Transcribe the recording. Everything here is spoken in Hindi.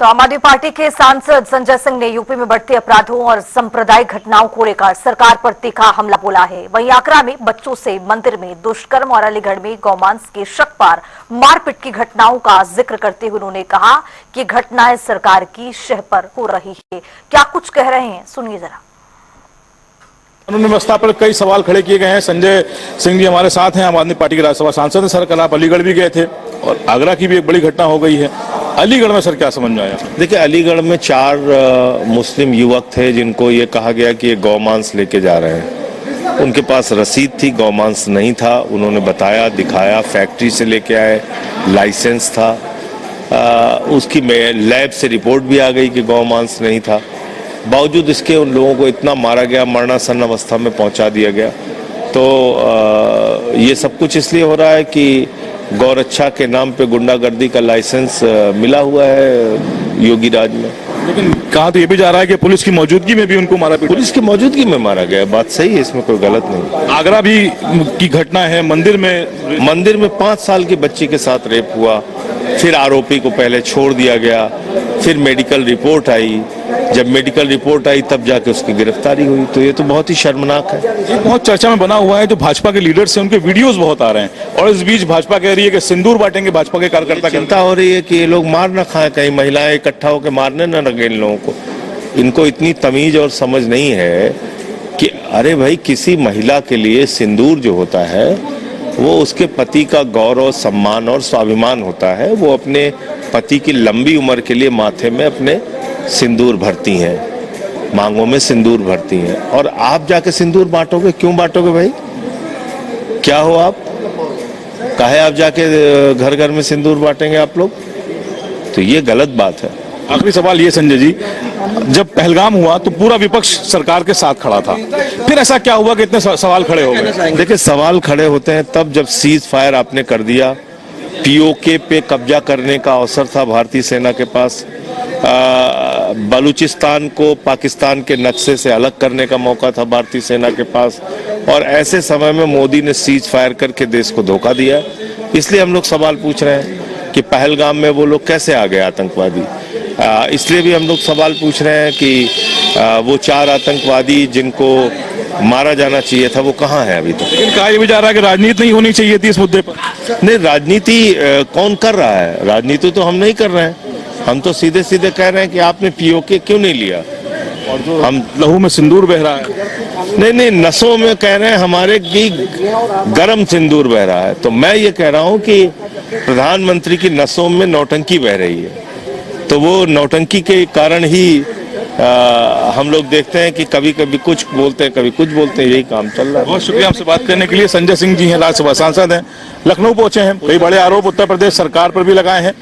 तो आम आदमी पार्टी के सांसद संजय सिंह ने यूपी में बढ़ते अपराधों और सांप्रदायिक घटनाओं को लेकर सरकार पर तीखा हमला बोला है। वहीं आगरा में बच्चों से मंदिर में दुष्कर्म और अलीगढ़ में गौमांस के शक पर मारपीट की घटनाओं का जिक्र करते हुए उन्होंने कहा कि घटनाएं सरकार की शह पर हो रही है। क्या कुछ कह रहे हैं, सुनिए जरा। कानून व्यवस्था पर कई सवाल खड़े किए गए हैं। संजय सिंह जी हमारे साथ हैं, आम आदमी पार्टी के राज्यसभा सांसद हैं। सर, कल आप अलीगढ़ भी गए थे और आगरा की भी एक बड़ी घटना हो गई है। अलीगढ़ में सर क्या समझ में आया? देखिए, अलीगढ़ में 4 मुस्लिम युवक थे जिनको ये कहा गया कि ये गौमांस लेके जा रहे हैं। उनके पास रसीद थी, गौमांस नहीं था। उन्होंने बताया, दिखाया, फैक्ट्री से लेके आए, लाइसेंस था, उसकी लैब से रिपोर्ट भी आ गई कि गौमांस नहीं था। बावजूद इसके उन लोगों को इतना मारा गया, मरणासन अवस्था में पहुंचा दिया गया। तो ये सब कुछ इसलिए हो रहा है कि गौरक्षा के नाम पे गुंडागर्दी का लाइसेंस मिला हुआ है योगी राज में। लेकिन कहा तो ये भी जा रहा है कि पुलिस की मौजूदगी में भी उनको मारा पीटा। पुलिस की मौजूदगी में मारा गया, बात सही है, इसमें कोई गलत नहीं। आगरा भी की घटना है, मंदिर में 5 साल की बच्ची के साथ रेप हुआ, फिर आरोपी को पहले छोड़ दिया गया, फिर मेडिकल रिपोर्ट आई। जब मेडिकल रिपोर्ट आई तब जाके उसकी गिरफ्तारी हुई। तो ये तो बहुत ही शर्मनाक है। ये बहुत चर्चा में बना हुआ है। जो भाजपा के लीडर्स हैं उनके वीडियोस बहुत आ रहे हैं और इस बीच भाजपा कह रही है कि सिंदूर बांटेंगे भाजपा के कार्यकर्ता। चिंता हो रही है कि ये लोग मार न खाएं, कहीं महिलाएं इकट्ठा होकर मारने न लगे इन लोगों को। इनको इतनी तमीज और समझ नहीं है कि अरे भाई, किसी महिला के लिए सिंदूर जो होता है वो उसके पति का गौरव, सम्मान और स्वाभिमान होता है। वो अपने पति की लंबी उम्र के लिए माथे में अपने सिंदूर भरती हैं, मांगों में सिंदूर भरती हैं। और आप जाके सिंदूर बांटोगे? क्यों बांटोगे भाई? क्या हो आप? काहे आप जाके घर घर में सिंदूर बांटेंगे आप लोग? तो ये गलत बात है। आखिरी सवाल ये संजय जी, जब पहलगाम हुआ तो पूरा विपक्ष सरकार के साथ खड़ा था, फिर ऐसा क्या हुआ कि इतने सवाल खड़े हो गए? देखिए, सवाल खड़े होते हैं तब जब सीज फायर आपने कर दिया, पीओके पे कब्जा करने का अवसर था भारतीय सेना के पास, बलूचिस्तान को पाकिस्तान के नक्शे से अलग करने का मौका था भारतीय सेना के पास, और ऐसे समय में मोदी ने सीज फायर करके देश को धोखा दिया। इसलिए हम लोग सवाल पूछ रहे हैं कि पहलगाम में वो लोग कैसे आ गए आतंकवादी। इसलिए भी हम लोग सवाल पूछ रहे हैं कि वो 4 आतंकवादी जिनको मारा जाना चाहिए था वो कहाँ है अभी तक। कहा यह भी जा रहा है कि राजनीति नहीं होनी चाहिए थी इस मुद्दे पर। नहीं, राजनीति कौन कर रहा है? राजनीति तो हम नहीं कर रहे हैं। हम तो सीधे सीधे कह रहे हैं कि आपने पीओके क्यों नहीं लिया। और जो हम लहू में सिंदूर बह रहा है। नहीं, नसों में कह रहे हैं हमारे की गर्म सिंदूर बह रहा है। तो मैं ये कह रहा हूँ कि प्रधानमंत्री की नसों में नौटंकी बह रही है। तो वो नौटंकी के कारण ही हम लोग देखते हैं कि कभी कभी कुछ बोलते हैं, कभी कुछ बोलते हैं, यही काम चल रहा है। बहुत शुक्रिया हमसे बात करने के लिए। संजय सिंह जी हैं, राज्यसभा सांसद हैं, लखनऊ पहुंचे हैं। कई बड़े आरोप उत्तर प्रदेश सरकार पर भी लगाए हैं।